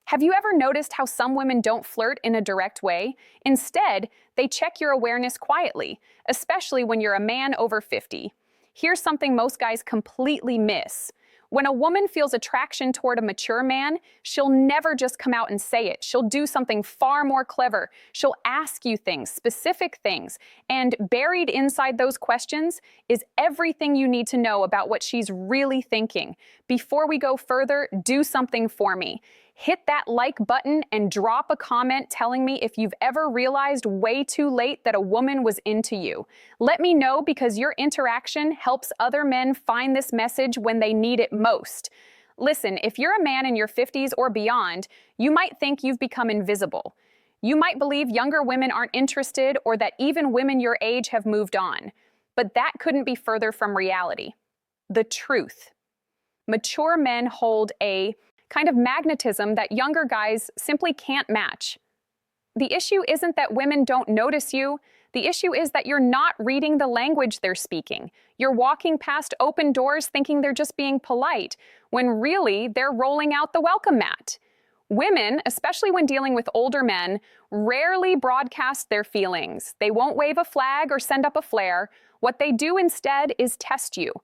Have you ever noticed how some women don't flirt in a direct way? Instead, they check your awareness quietly, especially when you're a man over 50. Here's something most guys completely miss. When a woman feels attraction toward a mature man, she'll never just come out and say it. She'll do something far more clever. She'll ask you things, specific things. And buried inside those questions is everything you need to know about what she's really thinking. Before we go further, do something for me. Hit that like button and drop a comment telling me if you've ever realized way too late that a woman was into you. Let me know because your interaction helps other men find this message when they need it most. Listen, if you're a man in your 50s or beyond, you might think you've become invisible. You might believe younger women aren't interested or that even women your age have moved on. But that couldn't be further from reality. The truth. Mature men hold a kind of magnetism that younger guys simply can't match. The issue isn't that women don't notice you. The issue is that you're not reading the language they're speaking. You're walking past open doors thinking they're just being polite, when really they're rolling out the welcome mat. Women, especially when dealing with older men, rarely broadcast their feelings. They won't wave a flag or send up a flare. What they do instead is test you.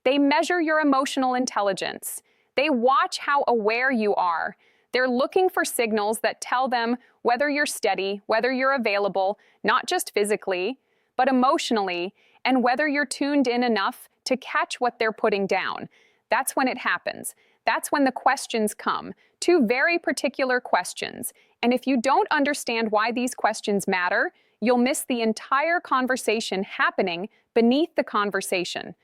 They measure your emotional intelligence. They watch how aware you are. They're looking for signals that tell them whether you're steady, whether you're available, not just physically, but emotionally, and whether you're tuned in enough to catch what they're putting down. That's when it happens. That's when the questions come. Two very particular questions. And if you don't understand why these questions matter, you'll miss the entire conversation happening beneath the conversation.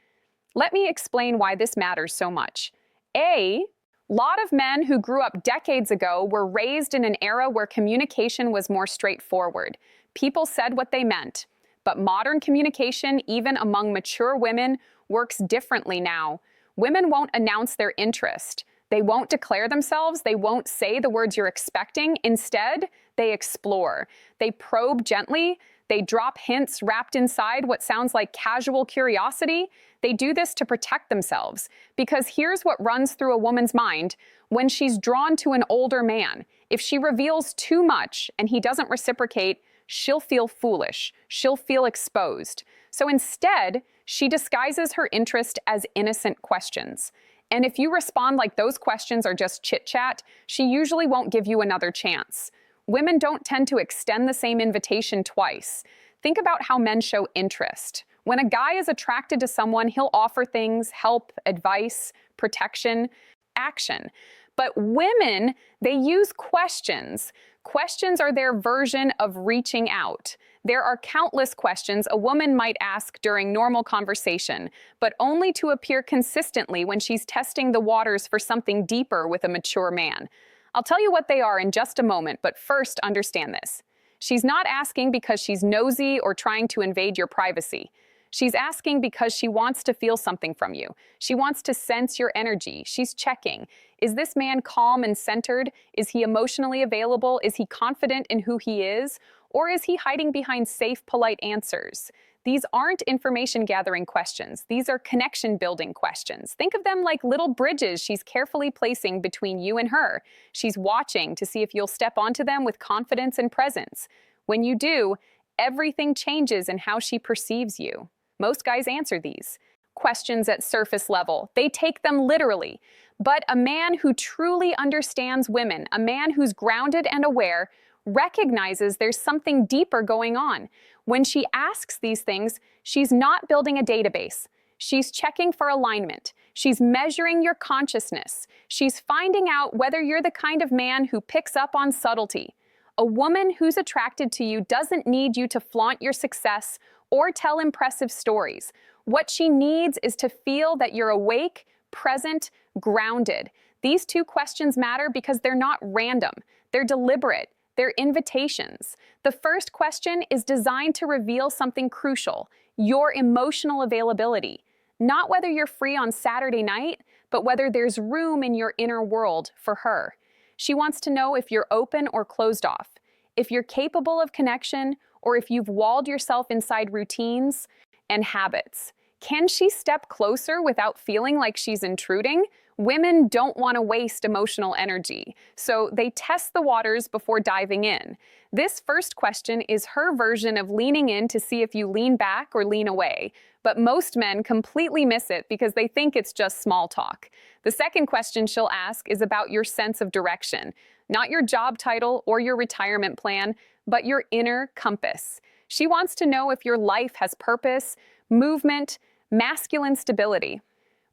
Let me explain why this matters so much. A lot of men who grew up decades ago were raised in an era where communication was more straightforward. People said what they meant. But modern communication, even among mature women, works differently now. Women won't announce their interest. They won't declare themselves. They won't say the words you're expecting. Instead, they explore. They probe gently. They drop hints wrapped inside what sounds like casual curiosity. They do this to protect themselves. Because here's what runs through a woman's mind when she's drawn to an older man. If she reveals too much and he doesn't reciprocate, she'll feel foolish. She'll feel exposed. So instead, she disguises her interest as innocent questions. And if you respond like those questions are just chit-chat, she usually won't give you another chance. Women don't tend to extend the same invitation twice. Think about how men show interest. When a guy is attracted to someone, he'll offer things, help, advice, protection, action. But women, they use questions. Questions are their version of reaching out. There are countless questions a woman might ask during normal conversation, but only to appear consistently when she's testing the waters for something deeper with a mature man. I'll tell you what they are in just a moment, but first understand this. She's not asking because she's nosy or trying to invade your privacy. She's asking because she wants to feel something from you. She wants to sense your energy. She's checking. Is this man calm and centered? Is he emotionally available? Is he confident in who he is? Or is he hiding behind safe, polite answers? These aren't information-gathering questions. These are connection-building questions. Think of them like little bridges she's carefully placing between you and her. She's watching to see if you'll step onto them with confidence and presence. When you do, everything changes in how she perceives you. Most guys answer these questions at surface level. They take them literally. But a man who truly understands women, a man who's grounded and aware, recognizes there's something deeper going on. When she asks these things, she's not building a database. She's checking for alignment. She's measuring your consciousness. She's finding out whether you're the kind of man who picks up on subtlety. A woman who's attracted to you doesn't need you to flaunt your success or tell impressive stories. What she needs is to feel that you're awake, present, grounded. These two questions matter because they're not random. They're deliberate. They're invitations. The first question is designed to reveal something crucial, your emotional availability. Not whether you're free on Saturday night, but whether there's room in your inner world for her. She wants to know if you're open or closed off, if you're capable of connection, or if you've walled yourself inside routines and habits. Can she step closer without feeling like she's intruding? Women don't want to waste emotional energy, so they test the waters before diving in. This first question is her version of leaning in to see if you lean back or lean away, but most men completely miss it because they think it's just small talk. The second question she'll ask is about your sense of direction, not your job title or your retirement plan, but your inner compass. She wants to know if your life has purpose, movement, masculine stability.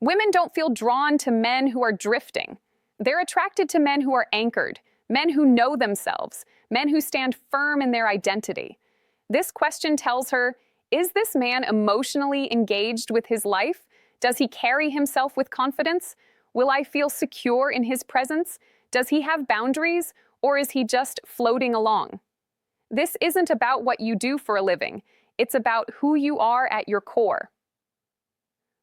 Women don't feel drawn to men who are drifting. They're attracted to men who are anchored, men who know themselves, men who stand firm in their identity. This question tells her, is this man emotionally engaged with his life? Does he carry himself with confidence? Will I feel secure in his presence? Does he have boundaries, or is he just floating along? This isn't about what you do for a living. It's about who you are at your core.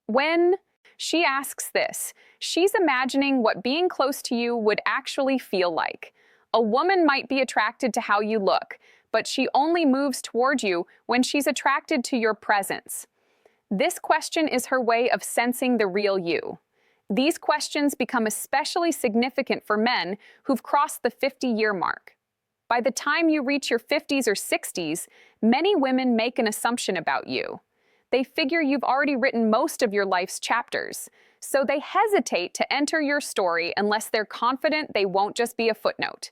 When she asks this, she's imagining what being close to you would actually feel like. A woman might be attracted to how you look, but she only moves toward you when she's attracted to your presence. This question is her way of sensing the real you. These questions become especially significant for men who've crossed the 50-year mark. By the time you reach your 50s or 60s, many women make an assumption about you. They figure you've already written most of your life's chapters, so they hesitate to enter your story unless they're confident they won't just be a footnote.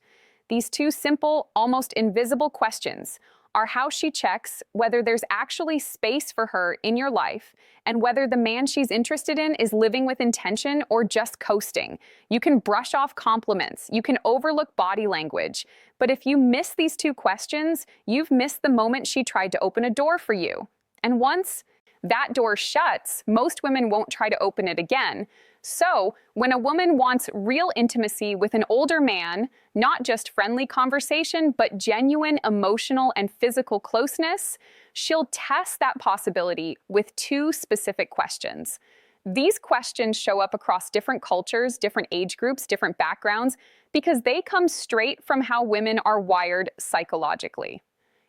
These two simple, almost invisible questions are how she checks whether there's actually space for her in your life and whether the man she's interested in is living with intention or just coasting. You can brush off compliments, you can overlook body language, but if you miss these two questions, you've missed the moment she tried to open a door for you. And once that door shuts, most women won't try to open it again. So, when a woman wants real intimacy with an older man, not just friendly conversation, but genuine emotional and physical closeness, she'll test that possibility with two specific questions. These questions show up across different cultures, different age groups, different backgrounds, because they come straight from how women are wired psychologically.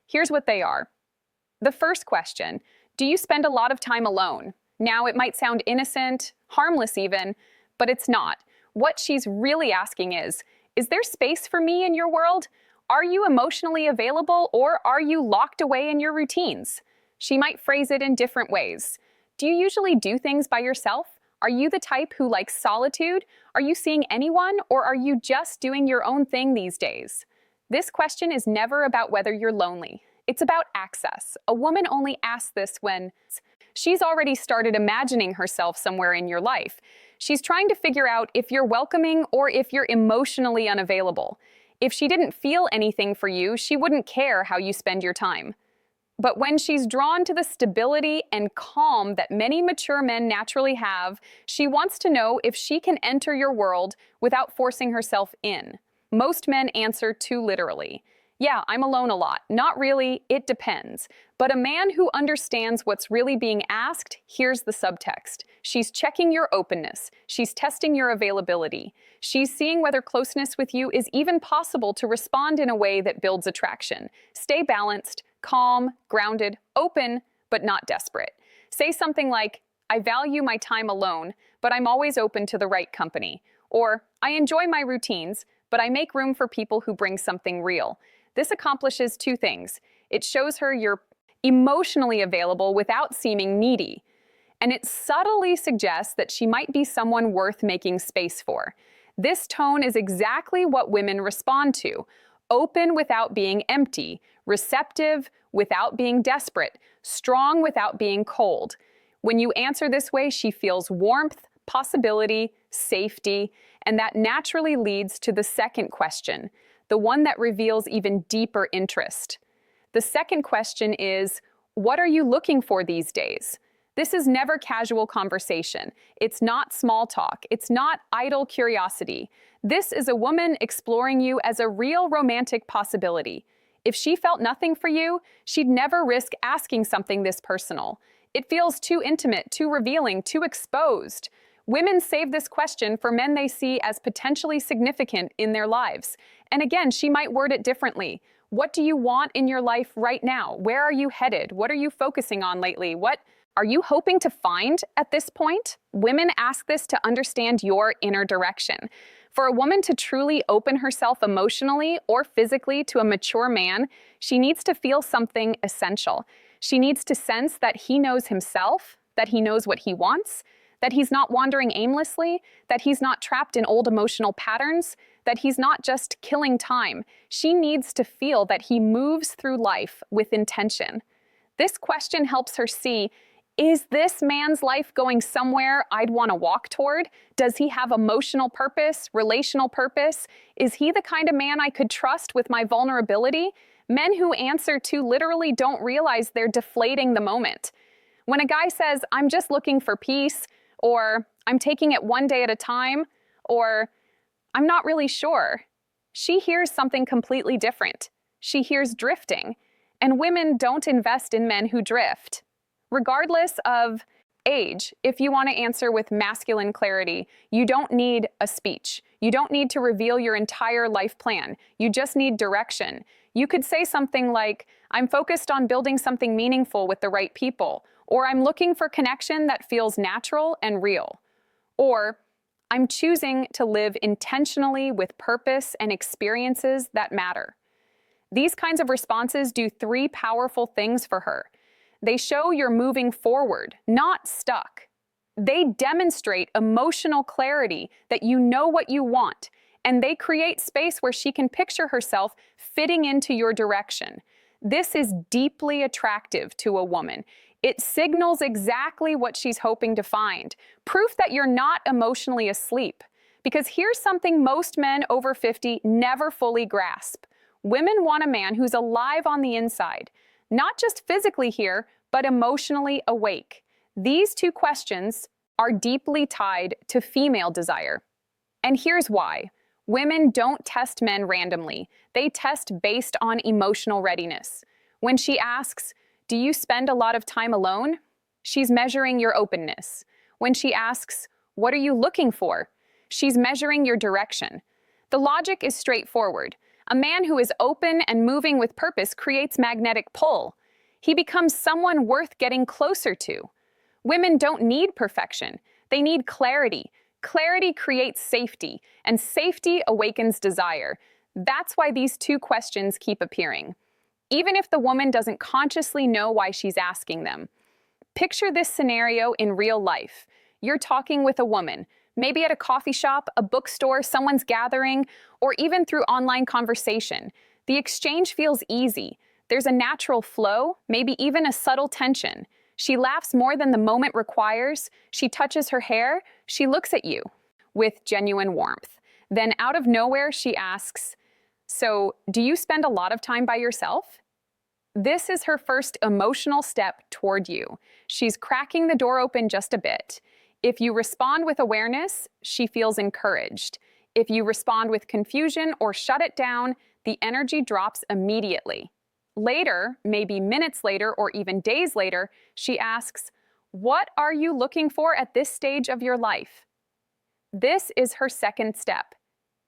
Here's what they are. The first question, do you spend a lot of time alone? Now, it might sound innocent, harmless even, but it's not. What she's really asking is there space for me in your world? Are you emotionally available, or are you locked away in your routines? She might phrase it in different ways. Do you usually do things by yourself? Are you the type who likes solitude? Are you seeing anyone, or are you just doing your own thing these days? This question is never about whether you're lonely. It's about access. A woman only asks this when she's already started imagining herself somewhere in your life. She's trying to figure out if you're welcoming or if you're emotionally unavailable. If she didn't feel anything for you, she wouldn't care how you spend your time. But when she's drawn to the stability and calm that many mature men naturally have, she wants to know if she can enter your world without forcing herself in. Most men answer too literally. Yeah, I'm alone a lot. Not really, it depends. But a man who understands what's really being asked hears the subtext. She's checking your openness. She's testing your availability. She's seeing whether closeness with you is even possible to respond in a way that builds attraction. Stay balanced, calm, grounded, open, but not desperate. Say something like, I value my time alone, but I'm always open to the right company. Or, I enjoy my routines, but I make room for people who bring something real. This accomplishes two things. It shows her you're emotionally available without seeming needy. And it subtly suggests that she might be someone worth making space for. This tone is exactly what women respond to. Open without being empty, receptive without being desperate, strong without being cold. When you answer this way, she feels warmth, possibility, safety, and that naturally leads to the second question, the one that reveals even deeper interest. The second question is, what are you looking for these days? This is never casual conversation. It's not small talk. It's not idle curiosity. This is a woman exploring you as a real romantic possibility. If she felt nothing for you, she'd never risk asking something this personal. It feels too intimate, too revealing, too exposed. Women save this question for men they see as potentially significant in their lives. And again, she might word it differently. What do you want in your life right now? Where are you headed? What are you focusing on lately? What are you hoping to find at this point? Women ask this to understand your inner direction. For a woman to truly open herself emotionally or physically to a mature man, she needs to feel something essential. She needs to sense that he knows himself, that he knows what he wants, that he's not wandering aimlessly, that he's not trapped in old emotional patterns, that he's not just killing time. She needs to feel that he moves through life with intention. This question helps her see, is this man's life going somewhere I'd want to walk toward? Does he have emotional purpose, relational purpose? Is he the kind of man I could trust with my vulnerability? Men who answer too literally don't realize they're deflating the moment. When a guy says, I'm just looking for peace, or I'm taking it one day at a time, or I'm not really sure, she hears something completely different. She hears drifting. And women don't invest in men who drift. Regardless of age, if you want to answer with masculine clarity, you don't need a speech. You don't need to reveal your entire life plan. You just need direction. You could say something like, I'm focused on building something meaningful with the right people, or I'm looking for connection that feels natural and real, or I'm choosing to live intentionally with purpose and experiences that matter. These kinds of responses do three powerful things for her. They show you're moving forward, not stuck. They demonstrate emotional clarity that you know what you want, and they create space where she can picture herself fitting into your direction. This is deeply attractive to a woman. It signals exactly what she's hoping to find, proof that you're not emotionally asleep. Because here's something most men over 50 never fully grasp. Women want a man who's alive on the inside, not just physically here, but emotionally awake. These two questions are deeply tied to female desire. And here's why. Women don't test men randomly. They test based on emotional readiness. When she asks, do you spend a lot of time alone? She's measuring your openness. When she asks, what are you looking for? She's measuring your direction. The logic is straightforward. A man who is open and moving with purpose creates magnetic pull. He becomes someone worth getting closer to. Women don't need perfection. They need clarity. Clarity creates safety, and safety awakens desire. That's why these two questions keep appearing, even if the woman doesn't consciously know why she's asking them. Picture this scenario in real life. You're talking with a woman, maybe at a coffee shop, a bookstore, someone's gathering, or even through online conversation. The exchange feels easy. There's a natural flow, maybe even a subtle tension. She laughs more than the moment requires. She touches her hair. She looks at you with genuine warmth. Then out of nowhere, she asks, so, do you spend a lot of time by yourself? This is her first emotional step toward you. She's cracking the door open just a bit. If you respond with awareness, she feels encouraged. If you respond with confusion or shut it down, the energy drops immediately. Later, maybe minutes later or even days later, she asks, what are you looking for at this stage of your life? This is her second step.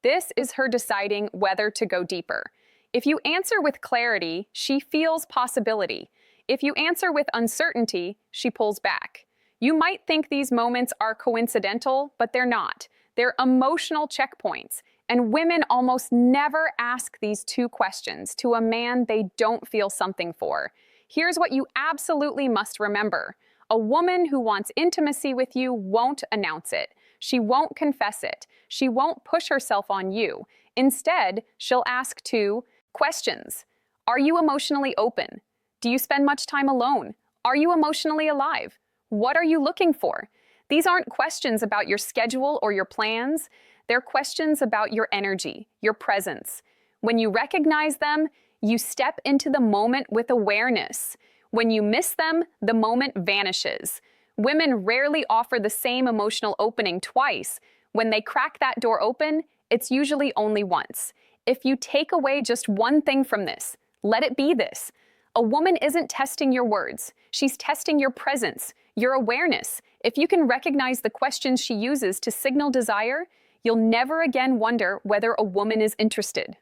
This is her deciding whether to go deeper. If you answer with clarity, she feels possibility. If you answer with uncertainty, she pulls back. You might think these moments are coincidental, but they're not. They're emotional checkpoints. And women almost never ask these two questions to a man they don't feel something for. Here's what you absolutely must remember. A woman who wants intimacy with you won't announce it. She won't confess it. She won't push herself on you. Instead, she'll ask two questions. Are you emotionally open? Do you spend much time alone? Are you emotionally alive? What are you looking for? These aren't questions about your schedule or your plans. They're questions about your energy, your presence. When you recognize them, you step into the moment with awareness. When you miss them, the moment vanishes. Women rarely offer the same emotional opening twice. When they crack that door open, it's usually only once. If you take away just one thing from this, let it be this. A woman isn't testing your words. She's testing your presence, your awareness. If you can recognize the questions she uses to signal desire, you'll never again wonder whether a woman is interested.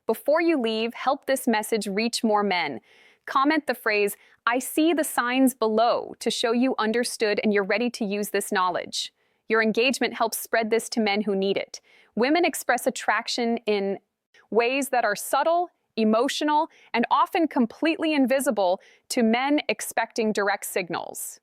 Before you leave, help this message reach more men. Comment the phrase, "I see the signs below," to show you understood and you're ready to use this knowledge. Your engagement helps spread this to men who need it. Women express attraction in ways that are subtle, emotional, and often completely invisible to men expecting direct signals.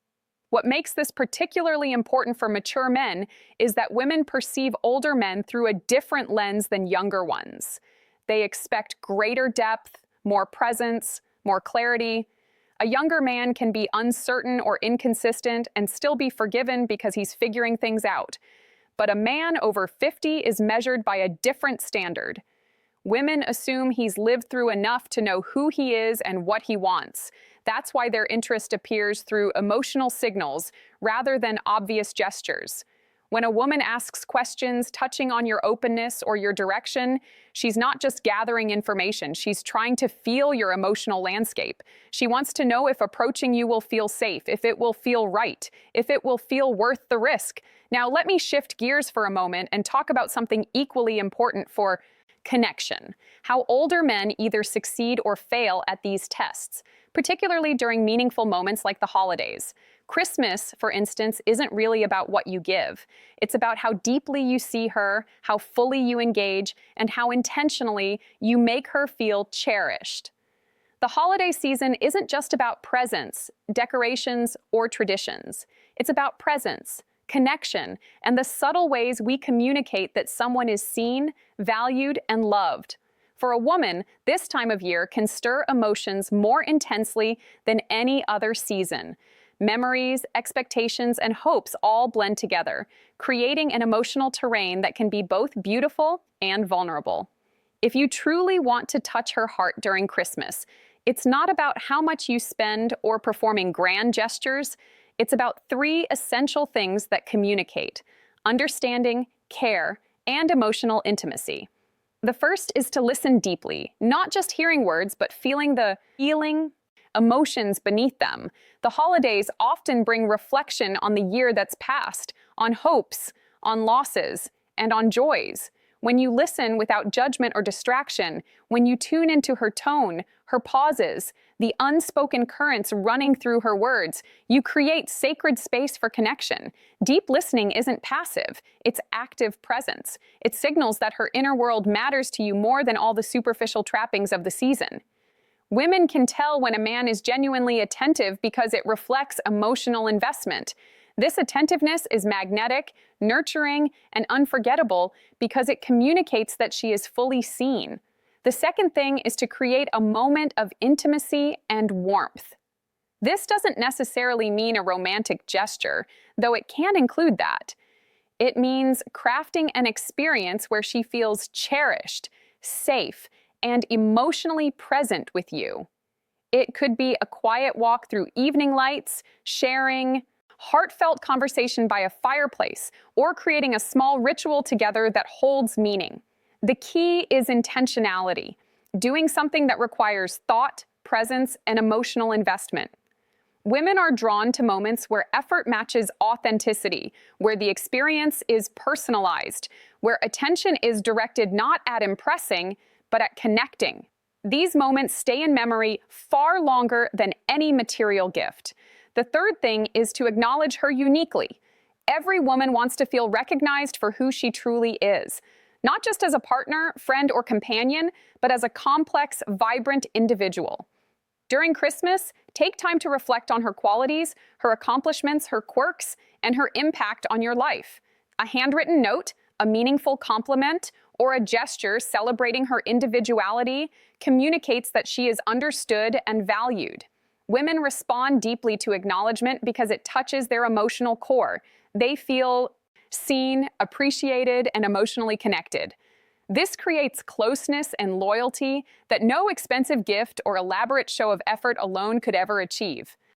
What makes this particularly important for mature men is that women perceive older men through a different lens than younger ones. They expect greater depth, more presence, more clarity. A younger man can be uncertain or inconsistent and still be forgiven because he's figuring things out. But a man over 50 is measured by a different standard. Women assume he's lived through enough to know who he is and what he wants. That's why their interest appears through emotional signals rather than obvious gestures. When a woman asks questions touching on your openness or your direction, she's not just gathering information, she's trying to feel your emotional landscape. She wants to know if approaching you will feel safe, if it will feel right, if it will feel worth the risk. Now, let me shift gears for a moment and talk about something equally important for connection. How older men either succeed or fail at these tests, particularly during meaningful moments like the holidays. Christmas, for instance, isn't really about what you give. It's about how deeply you see her, how fully you engage, and how intentionally you make her feel cherished. The holiday season isn't just about presents, decorations, or traditions. It's about presence, connection, and the subtle ways we communicate that someone is seen, valued, and loved. For a woman, this time of year can stir emotions more intensely than any other season. Memories, expectations, and hopes all blend together, creating an emotional terrain that can be both beautiful and vulnerable. If you truly want to touch her heart during Christmas, it's not about how much you spend or performing grand gestures. It's about 3 essential things that communicate: understanding, care, and emotional intimacy. The first is to listen deeply, not just hearing words, but feeling the emotions beneath them. The holidays often bring reflection on the year that's passed, on hopes, on losses, and on joys. When you listen without judgment or distraction, when you tune into her tone, her pauses, the unspoken currents running through her words, you create sacred space for connection. Deep listening isn't passive, it's active presence. It signals that her inner world matters to you more than all the superficial trappings of the season. Women can tell when a man is genuinely attentive because it reflects emotional investment. This attentiveness is magnetic, nurturing, and unforgettable because it communicates that she is fully seen. The second thing is to create a moment of intimacy and warmth. This doesn't necessarily mean a romantic gesture, though it can include that. It means crafting an experience where she feels cherished, safe, and emotionally present with you. It could be a quiet walk through evening lights, sharing heartfelt conversation by a fireplace, or creating a small ritual together that holds meaning. The key is intentionality, doing something that requires thought, presence, and emotional investment. Women are drawn to moments where effort matches authenticity, where the experience is personalized, where attention is directed not at impressing, but at connecting. These moments stay in memory far longer than any material gift. The third thing is to acknowledge her uniquely. Every woman wants to feel recognized for who she truly is, not just as a partner, friend, or companion, but as a complex, vibrant individual. During Christmas, take time to reflect on her qualities, her accomplishments, her quirks, and her impact on your life. A handwritten note, a meaningful compliment, or a gesture celebrating her individuality communicates that she is understood and valued. Women respond deeply to acknowledgement because it touches their emotional core. They feel seen, appreciated, and emotionally connected. This creates closeness and loyalty that no expensive gift or elaborate show of effort alone could ever achieve.